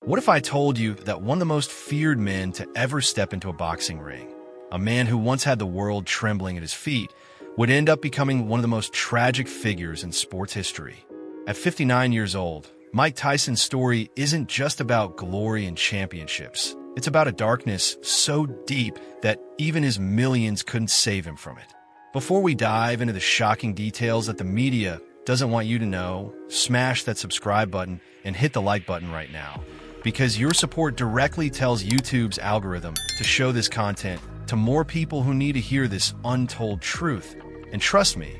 What if I told you that one of the most feared men to ever step into a boxing ring, a man who once had the world trembling at his feet, would end up becoming one of the most tragic figures in sports history? At 59 years old, Mike Tyson's story isn't just about glory and championships. It's about a darkness so deep that even his millions couldn't save him from it. Before we dive into the shocking details that the media doesn't want you to know, smash that subscribe button and hit the like button right now, because your support directly tells YouTube's algorithm to show this content to more people who need to hear this untold truth. And trust me,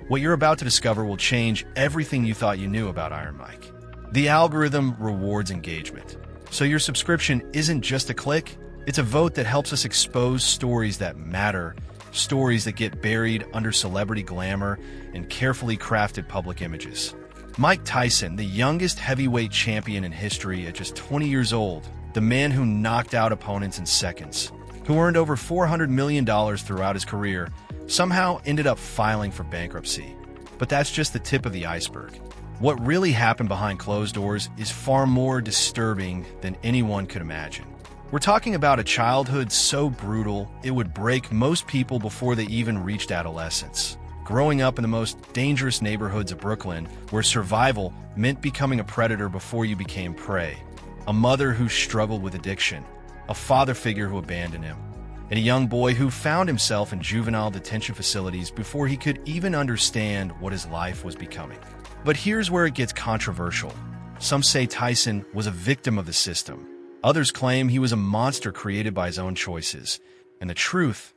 what you're about to discover will change everything you thought you knew about Iron Mike. The algorithm rewards engagement, so your subscription isn't just a click, it's a vote that helps us expose stories that matter, stories that get buried under celebrity glamour and carefully crafted public images. Mike Tyson, the youngest heavyweight champion in history at just 20 years old, the man who knocked out opponents in seconds, who earned over $400 million throughout his career, somehow ended up filing for bankruptcy. But that's just the tip of the iceberg. What really happened behind closed doors is far more disturbing than anyone could imagine. We're talking about a childhood so brutal it would break most people before they even reached adolescence. Growing up in the most dangerous neighborhoods of Brooklyn, where survival meant becoming a predator before you became prey. A mother who struggled with addiction, a father figure who abandoned him, and a young boy who found himself in juvenile detention facilities before he could even understand what his life was becoming. But here's where it gets controversial. Some say Tyson was a victim of the system. Others claim he was a monster created by his own choices. And the truth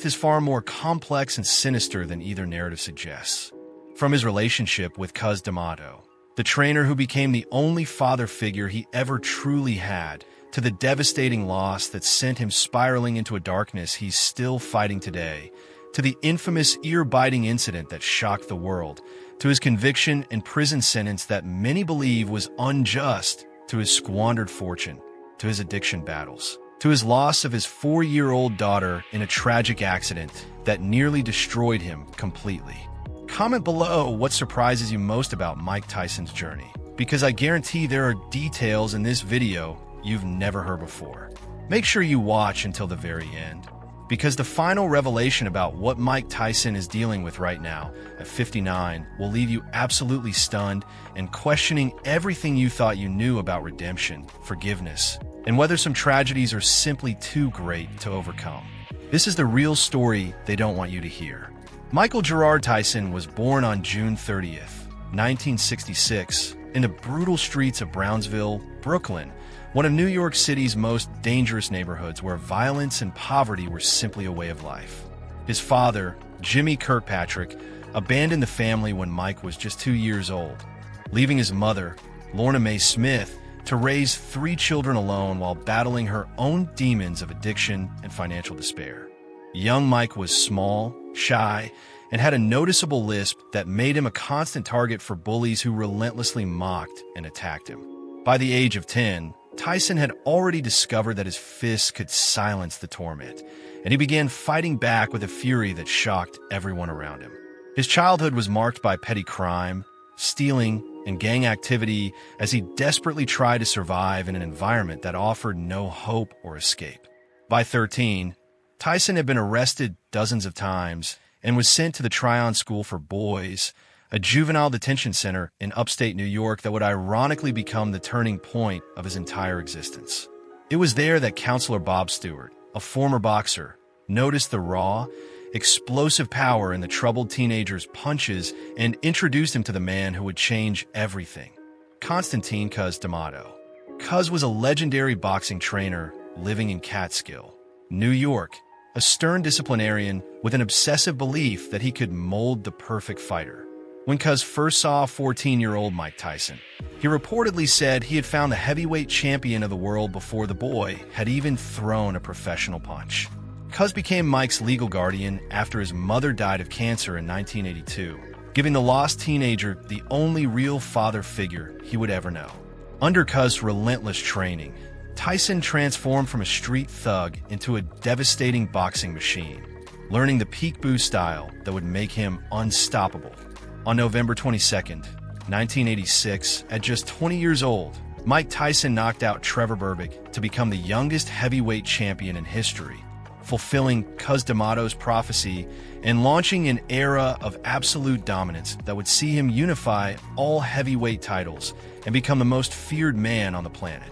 is far more complex and sinister than either narrative suggests. From his relationship with Cus D'Amato, the trainer who became the only father figure he ever truly had, to the devastating loss that sent him spiraling into a darkness he's still fighting today, to the infamous ear-biting incident that shocked the world, to his conviction and prison sentence that many believe was unjust, to his squandered fortune, to his addiction battles, to his loss of his 4-year-old daughter in a tragic accident that nearly destroyed him completely. Comment below what surprises you most about Mike Tyson's journey, because I guarantee there are details in this video you've never heard before. Make sure you watch until the very end, because the final revelation about what Mike Tyson is dealing with right now at 59 will leave you absolutely stunned and questioning everything you thought you knew about redemption, forgiveness, and whether some tragedies are simply too great to overcome. This is the real story they don't want you to hear. Michael Gerard Tyson was born on June 30th, 1966, in the brutal streets of Brownsville, Brooklyn, one of New York City's most dangerous neighborhoods where violence and poverty were simply a way of life. His father, Jimmy Kirkpatrick, abandoned the family when Mike was just 2 years old, leaving his mother, Lorna Mae Smith, to raise 3 children alone while battling her own demons of addiction and financial despair. Young Mike was small, shy, and had a noticeable lisp that made him a constant target for bullies who relentlessly mocked and attacked him. By the age of 10, Tyson had already discovered that his fists could silence the torment, and he began fighting back with a fury that shocked everyone around him. His childhood was marked by petty crime, stealing, and gang activity as he desperately tried to survive in an environment that offered no hope or escape. By 13, Tyson had been arrested dozens of times and was sent to the Tryon School for Boys, a juvenile detention center in upstate New York that would ironically become the turning point of his entire existence. It was there that Counselor Bob Stewart, a former boxer, noticed the raw, explosive power in the troubled teenager's punches and introduced him to the man who would change everything, Constantine Cus D'Amato. Cus was a legendary boxing trainer living in Catskill, New York, a stern disciplinarian with an obsessive belief that he could mold the perfect fighter. When Cus first saw 14-year-old Mike Tyson, he reportedly said he had found the heavyweight champion of the world before the boy had even thrown a professional punch. Cus became Mike's legal guardian after his mother died of cancer in 1982, giving the lost teenager the only real father figure he would ever know. Under Cus' relentless training, Tyson transformed from a street thug into a devastating boxing machine, learning the peak boost style that would make him unstoppable. On November 22, 1986, at just 20 years old, Mike Tyson knocked out Trevor Berbick to become the youngest heavyweight champion in history, fulfilling Cus D'Amato's prophecy and launching an era of absolute dominance that would see him unify all heavyweight titles and become the most feared man on the planet.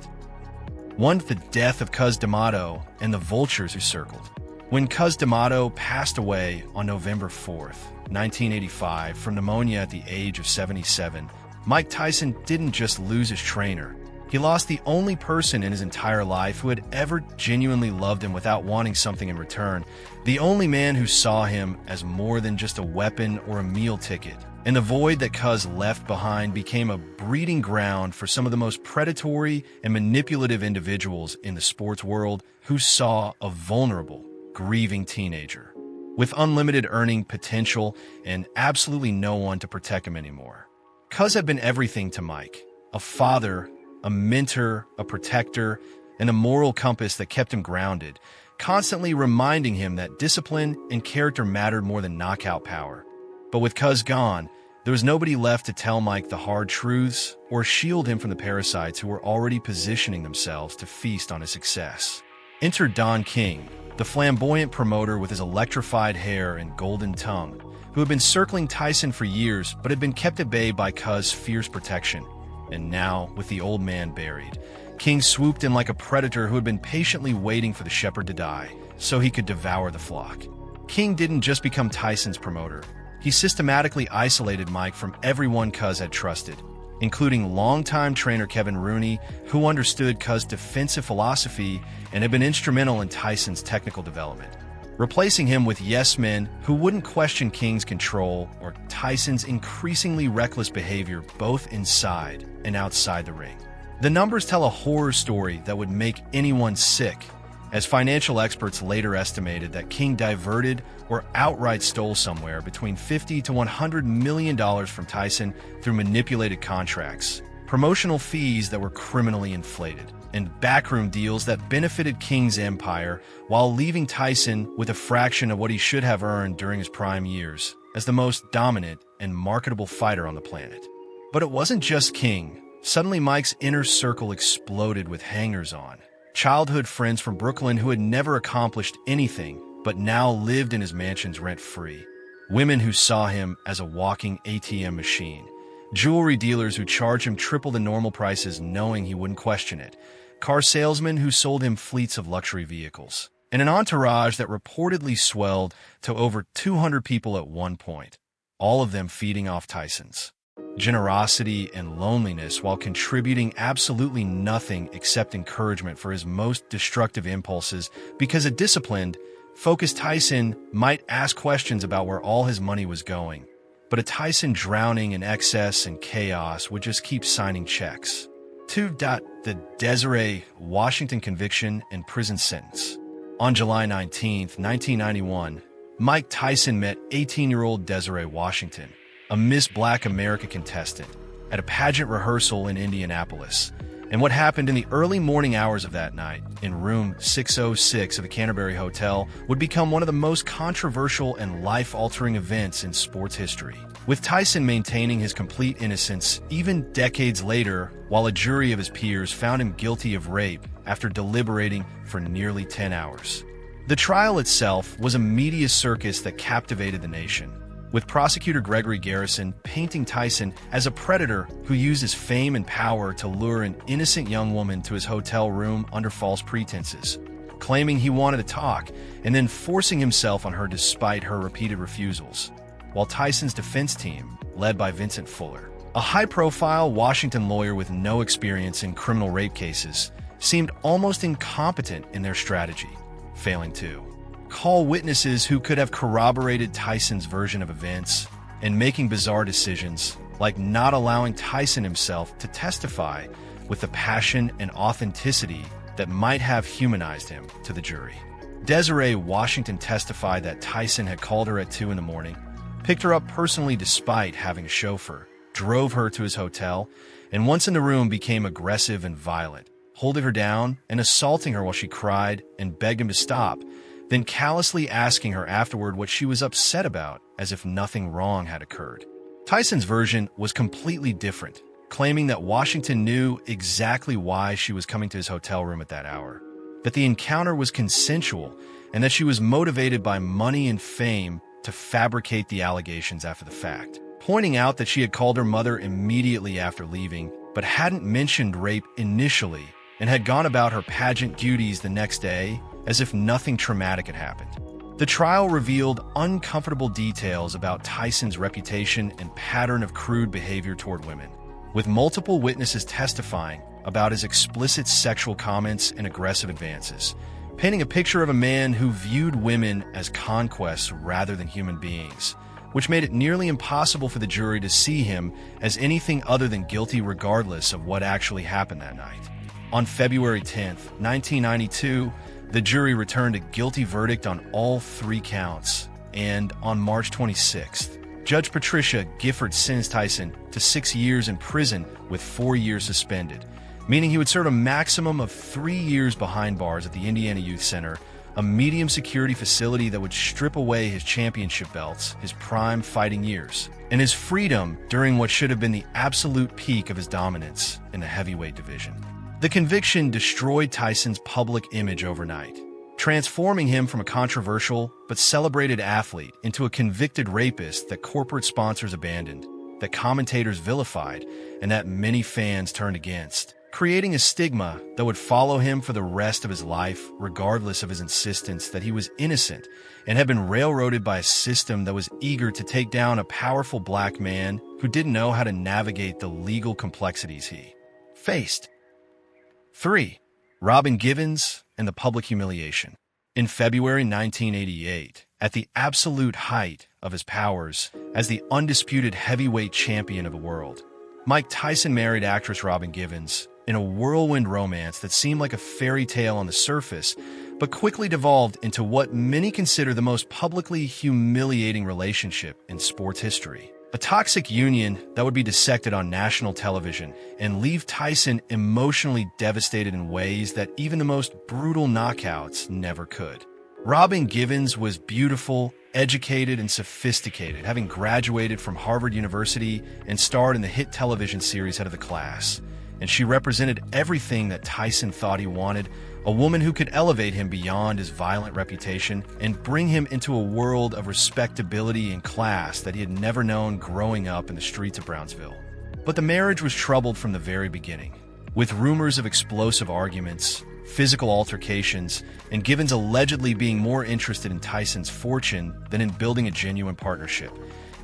One, the death of Cus D'Amato and the vultures who circled. When Cus D'Amato passed away on November 4th, 1985, from pneumonia at the age of 77, Mike Tyson didn't just lose his trainer. He lost the only person in his entire life who had ever genuinely loved him without wanting something in return, the only man who saw him as more than just a weapon or a meal ticket. And the void that Cus left behind became a breeding ground for some of the most predatory and manipulative individuals in the sports world who saw a vulnerable, grieving teenager with unlimited earning potential and absolutely no one to protect him anymore. Cus had been everything to Mike: a father, a mentor, a protector, and a moral compass that kept him grounded, constantly reminding him that discipline and character mattered more than knockout power. But with Cus gone, there was nobody left to tell Mike the hard truths or shield him from the parasites who were already positioning themselves to feast on his success. Enter Don King, the flamboyant promoter with his electrified hair and golden tongue, who had been circling Tyson for years but had been kept at bay by Cus' fierce protection. And now, with the old man buried, King swooped in like a predator who had been patiently waiting for the shepherd to die so he could devour the flock. King didn't just become Tyson's promoter. He systematically isolated Mike from everyone Cus had trusted, including longtime trainer Kevin Rooney, who understood Cus' defensive philosophy and had been instrumental in Tyson's technical development, replacing him with yes-men who wouldn't question King's control or Tyson's increasingly reckless behavior both inside and outside the ring. The numbers tell a horror story that would make anyone sick, as financial experts later estimated that King diverted or outright stole somewhere between $50 to $100 million from Tyson through manipulated contracts, promotional fees that were criminally inflated, and backroom deals that benefited King's empire while leaving Tyson with a fraction of what he should have earned during his prime years as the most dominant and marketable fighter on the planet. But it wasn't just King. Suddenly, Mike's inner circle exploded with hangers-on. Childhood friends from Brooklyn who had never accomplished anything but now lived in his mansions rent-free. Women who saw him as a walking ATM machine. Jewelry dealers who charged him triple the normal prices knowing he wouldn't question it. Car salesmen who sold him fleets of luxury vehicles. And an entourage that reportedly swelled to over 200 people at one point, all of them feeding off Tyson's generosity and loneliness while contributing absolutely nothing except encouragement for his most destructive impulses, because a disciplined, focused Tyson might ask questions about where all his money was going, but a Tyson drowning in excess and chaos would just keep signing checks. 2. The Desiree Washington conviction and prison sentence. On July 19, 1991, Mike Tyson met 18-year-old Desiree Washington, a Miss Black America contestant, at a pageant rehearsal in Indianapolis. And what happened in the early morning hours of that night, in room 606 of the Canterbury Hotel, would become one of the most controversial and life-altering events in sports history. With Tyson maintaining his complete innocence even decades later, while a jury of his peers found him guilty of rape after deliberating for nearly 10 hours. The trial itself was a media circus that captivated the nation, with prosecutor Gregory Garrison painting Tyson as a predator who used his fame and power to lure an innocent young woman to his hotel room under false pretenses, claiming he wanted to talk, and then forcing himself on her despite her repeated refusals. While Tyson's defense team, led by Vincent Fuller, a high-profile Washington lawyer with no experience in criminal rape cases, seemed almost incompetent in their strategy, failing to call witnesses who could have corroborated Tyson's version of events, and making bizarre decisions like not allowing Tyson himself to testify with the passion and authenticity that might have humanized him to the jury. Desiree Washington testified that Tyson had called her at 2 in the morning, picked her up personally despite having a chauffeur, drove her to his hotel, and once in the room became aggressive and violent, holding her down and assaulting her while she cried and begged him to stop, then callously asking her afterward what she was upset about, as if nothing wrong had occurred. Tyson's version was completely different, claiming that Washington knew exactly why she was coming to his hotel room at that hour, that the encounter was consensual, and that she was motivated by money and fame to fabricate the allegations after the fact, pointing out that she had called her mother immediately after leaving, but hadn't mentioned rape initially, and had gone about her pageant duties the next day as if nothing traumatic had happened. The trial revealed uncomfortable details about Tyson's reputation and pattern of crude behavior toward women, with multiple witnesses testifying about his explicit sexual comments and aggressive advances, painting a picture of a man who viewed women as conquests rather than human beings, which made it nearly impossible for the jury to see him as anything other than guilty regardless of what actually happened that night. On February 10, 1992, the jury returned a guilty verdict on all 3 counts, and on March 26th, Judge Patricia Gifford sentenced Tyson to 6 years in prison with 4 years suspended, meaning he would serve a maximum of 3 years behind bars at the Indiana Youth Center, a medium-security facility that would strip away his championship belts, his prime fighting years, and his freedom during what should have been the absolute peak of his dominance in the heavyweight division. The conviction destroyed Tyson's public image overnight, transforming him from a controversial but celebrated athlete into a convicted rapist that corporate sponsors abandoned, that commentators vilified, and that many fans turned against, creating a stigma that would follow him for the rest of his life, regardless of his insistence that he was innocent and had been railroaded by a system that was eager to take down a powerful black man who didn't know how to navigate the legal complexities he faced. 3. Robin Givens and the public humiliation. In February 1988, at the absolute height of his powers as the undisputed heavyweight champion of the world, Mike Tyson married actress Robin Givens in a whirlwind romance that seemed like a fairy tale on the surface, but quickly devolved into what many consider the most publicly humiliating relationship in sports history. A toxic union that would be dissected on national television and leave Tyson emotionally devastated in ways that even the most brutal knockouts never could. Robin Givens was beautiful, educated, and sophisticated, having graduated from Harvard University and starred in the hit television series Head of the Class. And she represented everything that Tyson thought he wanted, a woman who could elevate him beyond his violent reputation and bring him into a world of respectability and class that he had never known growing up in the streets of Brownsville. But the marriage was troubled from the very beginning, with rumors of explosive arguments, physical altercations, and Givens allegedly being more interested in Tyson's fortune than in building a genuine partnership.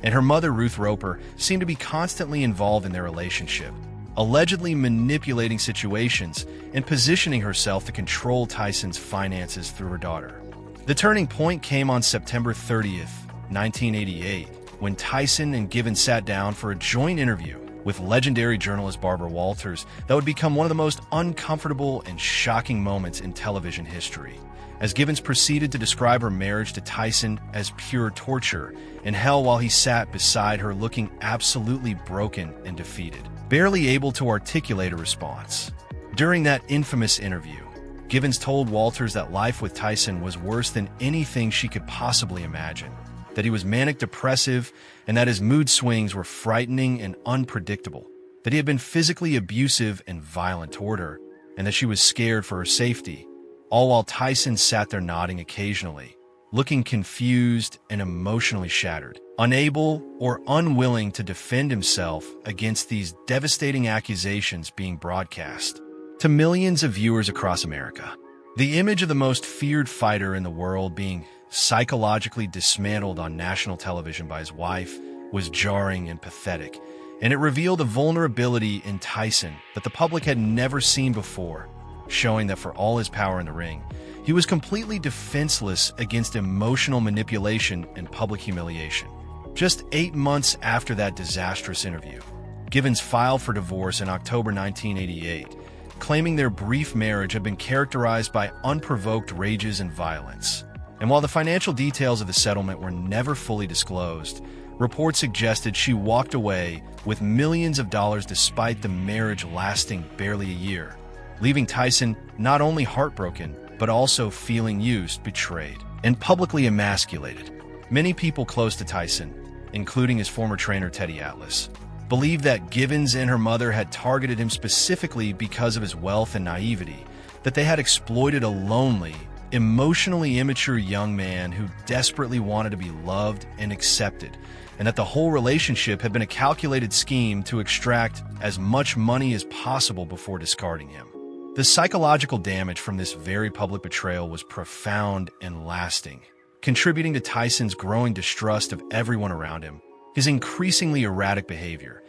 And her mother, Ruth Roper, seemed to be constantly involved in their relationship, allegedly manipulating situations and positioning herself to control Tyson's finances through her daughter. The turning point came on September 30th, 1988, when Tyson and Givens sat down for a joint interview with legendary journalist Barbara Walters that would become one of the most uncomfortable and shocking moments in television history, as Givens proceeded to describe her marriage to Tyson as pure torture and hell while he sat beside her looking absolutely broken and defeated, barely able to articulate a response. During that infamous interview, Givens told Walters that life with Tyson was worse than anything she could possibly imagine, that he was manic-depressive and that his mood swings were frightening and unpredictable, that he had been physically abusive and violent toward her, and that she was scared for her safety, all while Tyson sat there nodding occasionally, looking confused and emotionally shattered, unable or unwilling to defend himself against these devastating accusations being broadcast to millions of viewers across America. The image of the most feared fighter in the world being psychologically dismantled on national television by his wife was jarring and pathetic, and it revealed a vulnerability in Tyson that the public had never seen before, showing that for all his power in the ring, he was completely defenseless against emotional manipulation and public humiliation. Just 8 months after that disastrous interview, Givens filed for divorce in October 1988, claiming their brief marriage had been characterized by unprovoked rages and violence. And while the financial details of the settlement were never fully disclosed, reports suggested she walked away with millions of dollars despite the marriage lasting barely a year, leaving Tyson not only heartbroken, but also feeling used, betrayed, and publicly emasculated. Many people close to Tyson, including his former trainer Teddy Atlas, believed that Givens and her mother had targeted him specifically because of his wealth and naivety, that they had exploited a lonely, emotionally immature young man who desperately wanted to be loved and accepted, and that the whole relationship had been a calculated scheme to extract as much money as possible before discarding him. The psychological damage from this very public betrayal was profound and lasting, contributing to Tyson's growing distrust of everyone around him, his increasingly erratic behavior,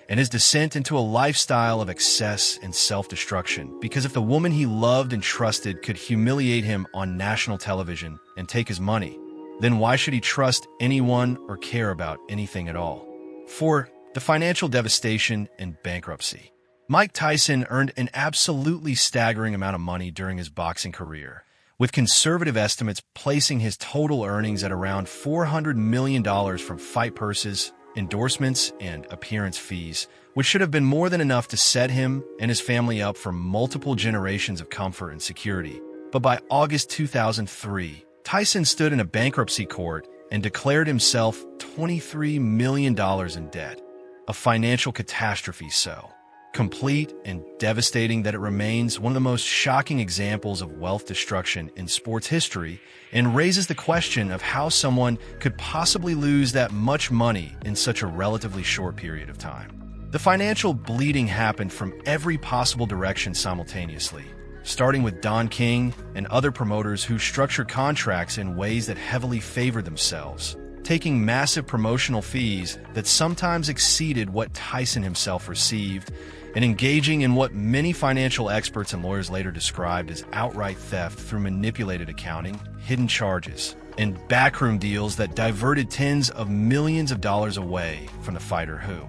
and his descent into a lifestyle of excess and self-destruction, because if the woman he loved and trusted could humiliate him on national television and take his money, then why should he trust anyone or care about anything at all? 4. The financial devastation and bankruptcy. Mike Tyson earned an absolutely staggering amount of money during his boxing career, with conservative estimates placing his total earnings at around $400 million from fight purses, endorsements, and appearance fees, which should have been more than enough to set him and his family up for multiple generations of comfort and security. But by August 2003, Tyson stood in a bankruptcy court and declared himself $23 million in debt, a financial catastrophe so complete and devastating that it remains one of the most shocking examples of wealth destruction in sports history, and raises the question of how someone could possibly lose that much money in such a relatively short period of time. The financial bleeding happened from every possible direction simultaneously, starting with Don King and other promoters who structured contracts in ways that heavily favored themselves, taking massive promotional fees that sometimes exceeded what Tyson himself received, and engaging in what many financial experts and lawyers later described as outright theft through manipulated accounting, hidden charges, and backroom deals that diverted tens of millions of dollars away from the fighter who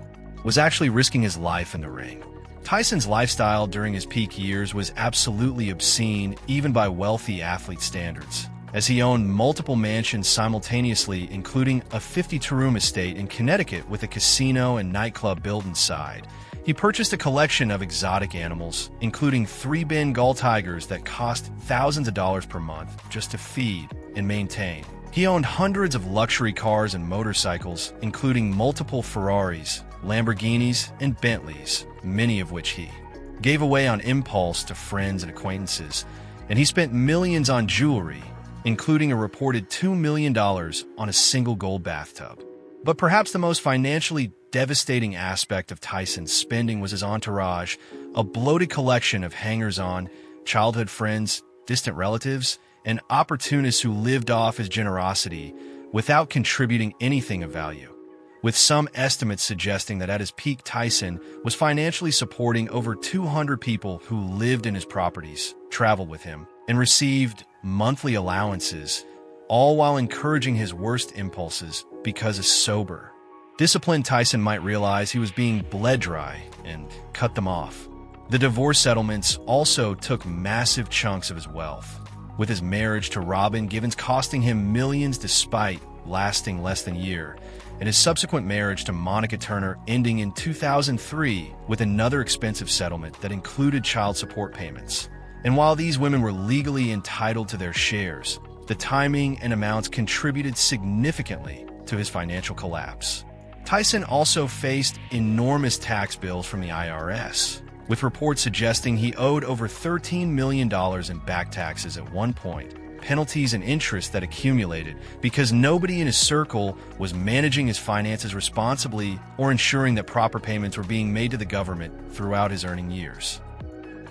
was actually risking his life in the ring. Tyson's lifestyle during his peak years was absolutely obscene even by wealthy athlete standards, as he owned multiple mansions simultaneously, including a 52-room estate in Connecticut with a casino and nightclub built inside. He purchased a collection of exotic animals, including 3 Bengal tigers that cost thousands of dollars per month just to feed and maintain. He owned hundreds of luxury cars and motorcycles, including multiple Ferraris, Lamborghinis, and Bentleys, many of which he gave away on impulse to friends and acquaintances. And he spent millions on jewelry, including a reported $2 million on a single gold bathtub. But perhaps the most financially devastating aspect of Tyson's spending was his entourage, a bloated collection of hangers-on, childhood friends, distant relatives, and opportunists who lived off his generosity without contributing anything of value, with some estimates suggesting that at his peak Tyson was financially supporting over 200 people who lived in his properties, traveled with him, and received monthly allowances, all while encouraging his worst impulses because as sober, disciplined Tyson might realize he was being bled dry and cut them off. The divorce settlements also took massive chunks of his wealth, with his marriage to Robin Givens costing him millions despite lasting less than a year, and his subsequent marriage to Monica Turner ending in 2003 with another expensive settlement that included child support payments. And while these women were legally entitled to their shares, the timing and amounts contributed significantly to his financial collapse. Tyson also faced enormous tax bills from the IRS, with reports suggesting he owed over $13 million in back taxes at one point, penalties and interest that accumulated because nobody in his circle was managing his finances responsibly or ensuring that proper payments were being made to the government throughout his earning years.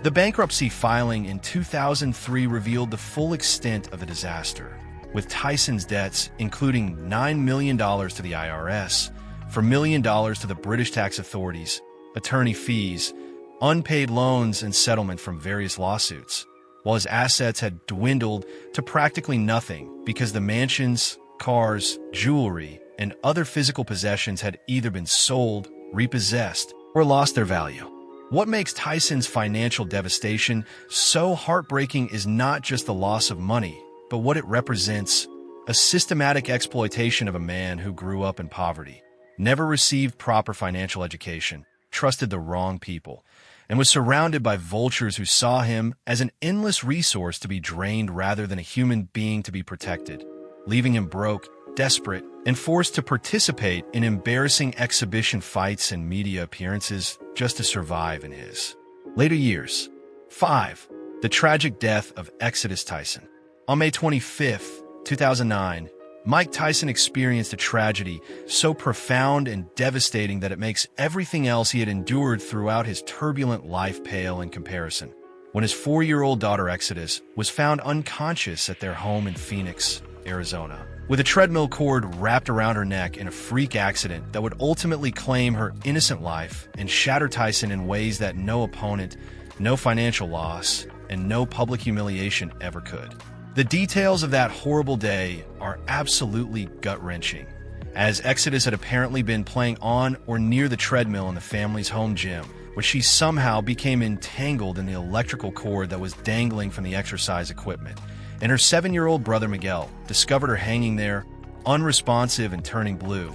The bankruptcy filing in 2003 revealed the full extent of the disaster, with Tyson's debts including $9 million to the IRS, $4 million to the British tax authorities, attorney fees, unpaid loans, and settlement from various lawsuits, while his assets had dwindled to practically nothing because the mansions, cars, jewelry, and other physical possessions had either been sold, repossessed, or lost their value. What makes Tyson's financial devastation so heartbreaking is not just the loss of money, but what it represents: a systematic exploitation of a man who grew up in poverty, never received proper financial education, trusted the wrong people, and was surrounded by vultures who saw him as an endless resource to be drained rather than a human being to be protected, leaving him broke, desperate, and forced to participate in embarrassing exhibition fights and media appearances just to survive in his later years. 5. The tragic death of Exodus Tyson. On May 25, 2009, Mike Tyson experienced a tragedy so profound and devastating that it makes everything else he had endured throughout his turbulent life pale in comparison. When his 4-year-old daughter Exodus was found unconscious at their home in Phoenix, Arizona, with a treadmill cord wrapped around her neck in a freak accident that would ultimately claim her innocent life and shatter Tyson in ways that no opponent, no financial loss, and no public humiliation ever could. The details of that horrible day are absolutely gut-wrenching, as Exodus had apparently been playing on or near the treadmill in the family's home gym, where she somehow became entangled in the electrical cord that was dangling from the exercise equipment, and her 7-year-old brother Miguel discovered her hanging there, unresponsive and turning blue,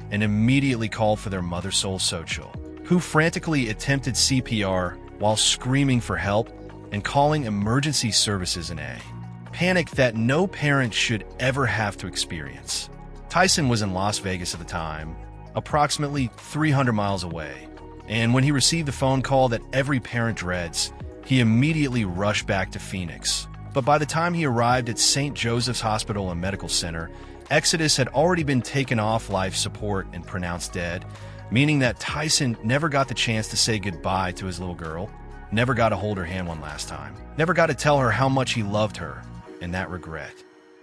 and immediately called for their mother Sol Xochitl, who frantically attempted CPR while screaming for help and calling emergency services in a panic that no parent should ever have to experience. Tyson was in Las Vegas at the time, approximately 300 miles away, and when he received the phone call that every parent dreads, he immediately rushed back to Phoenix. But by the time he arrived at St. Joseph's Hospital and Medical Center, Exodus had already been taken off life support and pronounced dead, meaning that Tyson never got the chance to say goodbye to his little girl, never got to hold her hand one last time, never got to tell her how much he loved her, and that regret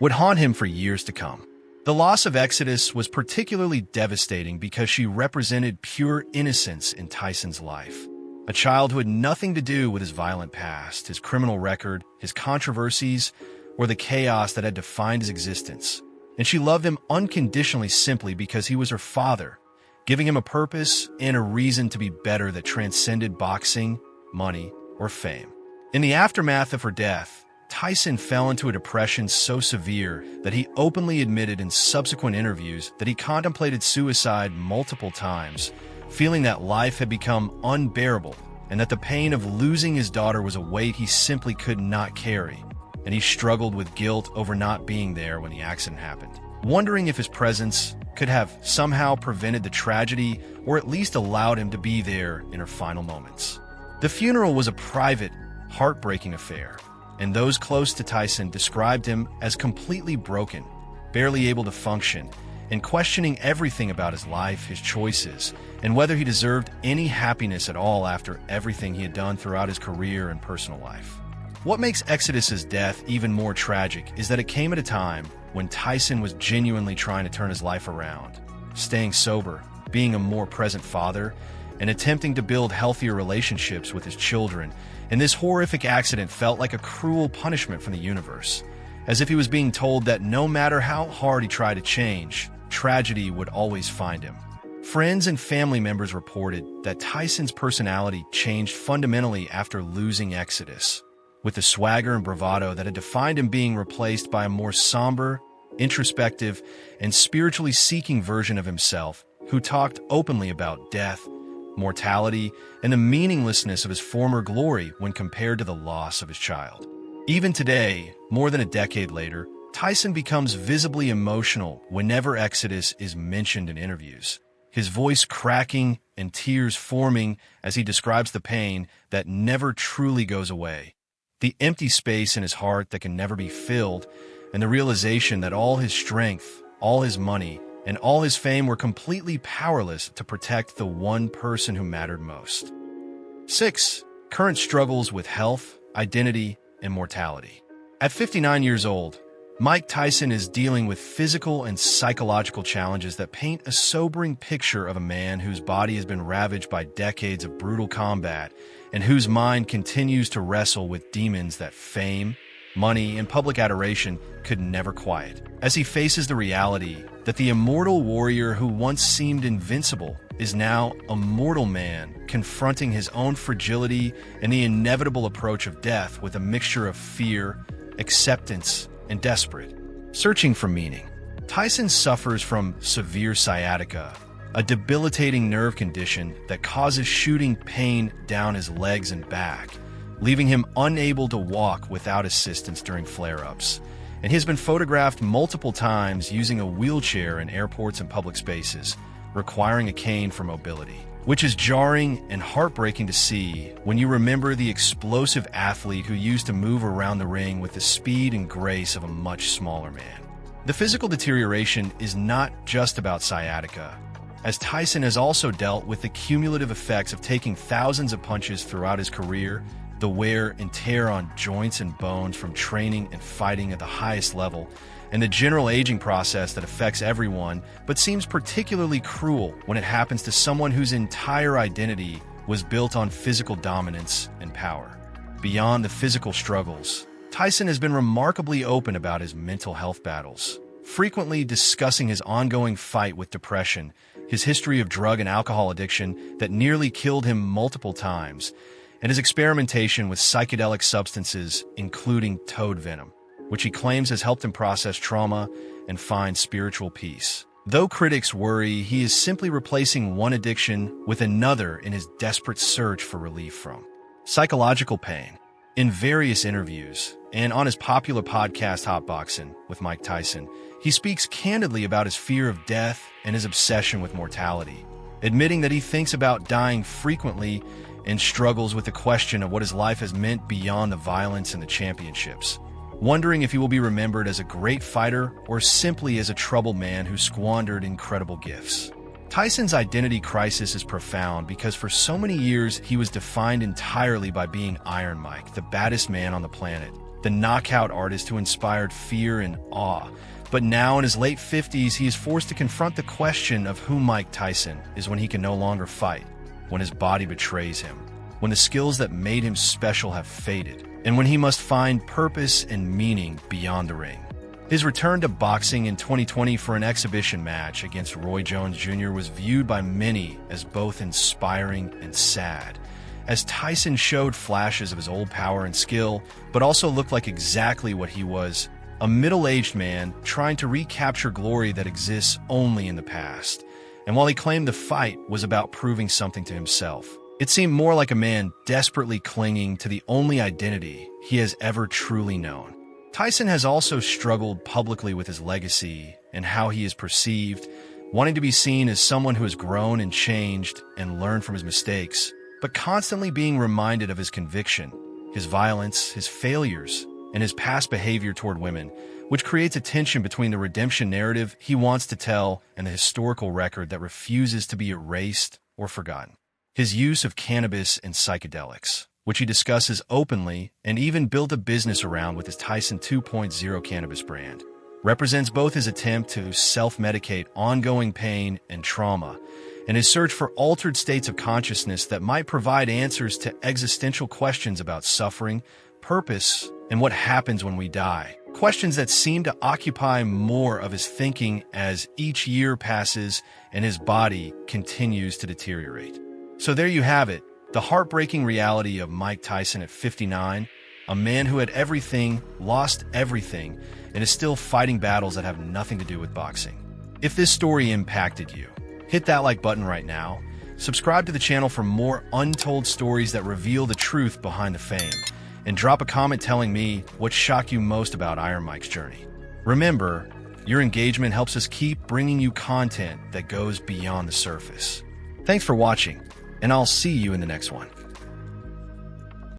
would haunt him for years to come. The loss of Exodus was particularly devastating because she represented pure innocence in Tyson's life. A child who had nothing to do with his violent past, his criminal record, his controversies, or the chaos that had defined his existence. And she loved him unconditionally simply because he was her father, giving him a purpose and a reason to be better that transcended boxing, money, or fame. In the aftermath of her death, Tyson fell into a depression so severe that he openly admitted in subsequent interviews that he contemplated suicide multiple times, feeling that life had become unbearable and that the pain of losing his daughter was a weight he simply could not carry, and he struggled with guilt over not being there when the accident happened, wondering if his presence could have somehow prevented the tragedy or at least allowed him to be there in her final moments. The funeral was a private, heartbreaking affair, and those close to Tyson described him as completely broken, barely able to function, and questioning everything about his life, his choices, and whether he deserved any happiness at all after everything he had done throughout his career and personal life. What makes Exodus's death even more tragic is that it came at a time when Tyson was genuinely trying to turn his life around, staying sober, being a more present father, and attempting to build healthier relationships with his children, and this horrific accident felt like a cruel punishment from the universe, as if he was being told that no matter how hard he tried to change, tragedy would always find him. Friends and family members reported that Tyson's personality changed fundamentally after losing Exodus, with the swagger and bravado that had defined him being replaced by a more somber, introspective, and spiritually seeking version of himself who talked openly about death, mortality, and the meaninglessness of his former glory when compared to the loss of his child. Even today, more than a decade later, Tyson becomes visibly emotional whenever Exodus is mentioned in interviews, his voice cracking and tears forming as he describes the pain that never truly goes away, the empty space in his heart that can never be filled, and the realization that all his strength, all his money, and all his fame were completely powerless to protect the one person who mattered most. 6. Current struggles with health, identity, and mortality. At 59 years old, Mike Tyson is dealing with physical and psychological challenges that paint a sobering picture of a man whose body has been ravaged by decades of brutal combat and whose mind continues to wrestle with demons that fame, money, and public adoration could never quiet. As he faces the reality that the immortal warrior who once seemed invincible is now a mortal man, confronting his own fragility and the inevitable approach of death with a mixture of fear, acceptance, and desperate, searching for meaning. Tyson suffers from severe sciatica, a debilitating nerve condition that causes shooting pain down his legs and back, leaving him unable to walk without assistance during flare-ups. and he has been photographed multiple times using a wheelchair in airports and public spaces, requiring a cane for mobility, which is jarring and heartbreaking to see when you remember the explosive athlete who used to move around the ring with the speed and grace of a much smaller man. The physical deterioration is not just about sciatica, as Tyson has also dealt with the cumulative effects of taking thousands of punches throughout his career, the wear and tear on joints and bones from training and fighting at the highest level, and the general aging process that affects everyone but seems particularly cruel when it happens to someone whose entire identity was built on physical dominance and power. Beyond the physical struggles, Tyson has been remarkably open about his mental health battles, frequently discussing his ongoing fight with depression, his history of drug and alcohol addiction that nearly killed him multiple times, and his experimentation with psychedelic substances, including toad venom, which he claims has helped him process trauma and find spiritual peace. Though critics worry he is simply replacing one addiction with another in his desperate search for relief from psychological pain. In various interviews, and on his popular podcast Hotboxing with Mike Tyson, he speaks candidly about his fear of death and his obsession with mortality, admitting that he thinks about dying frequently and struggles with the question of what his life has meant beyond the violence and the championships, wondering if he will be remembered as a great fighter or simply as a troubled man who squandered incredible gifts. Tyson's identity crisis is profound because for so many years he was defined entirely by being Iron Mike, the baddest man on the planet, the knockout artist who inspired fear and awe. But now in his late 50s, he is forced to confront the question of who Mike Tyson is when he can no longer fight, when his body betrays him, when the skills that made him special have faded, and when he must find purpose and meaning beyond the ring. His return to boxing in 2020 for an exhibition match against Roy Jones Jr. was viewed by many as both inspiring and sad, as Tyson showed flashes of his old power and skill, but also looked like exactly what he was, a middle-aged man trying to recapture glory that exists only in the past. And while he claimed the fight was about proving something to himself, it seemed more like a man desperately clinging to the only identity he has ever truly known. Tyson has also struggled publicly with his legacy and how he is perceived, wanting to be seen as someone who has grown and changed and learned from his mistakes, but constantly being reminded of his conviction, his violence, his failures, and his past behavior toward women, which creates a tension between the redemption narrative he wants to tell and the historical record that refuses to be erased or forgotten. His use of cannabis and psychedelics, which he discusses openly and even built a business around with his Tyson 2.0 cannabis brand, represents both his attempt to self-medicate ongoing pain and trauma and his search for altered states of consciousness that might provide answers to existential questions about suffering, purpose, and what happens when we die. Questions that seem to occupy more of his thinking as each year passes and his body continues to deteriorate. So there you have it, the heartbreaking reality of Mike Tyson at 59, a man who had everything, lost everything, and is still fighting battles that have nothing to do with boxing. If this story impacted you, hit that like button right now, subscribe to the channel for more untold stories that reveal the truth behind the fame, and drop a comment telling me what shocked you most about Iron Mike's journey. Remember, your engagement helps us keep bringing you content that goes beyond the surface. Thanks for watching, and I'll see you in the next one.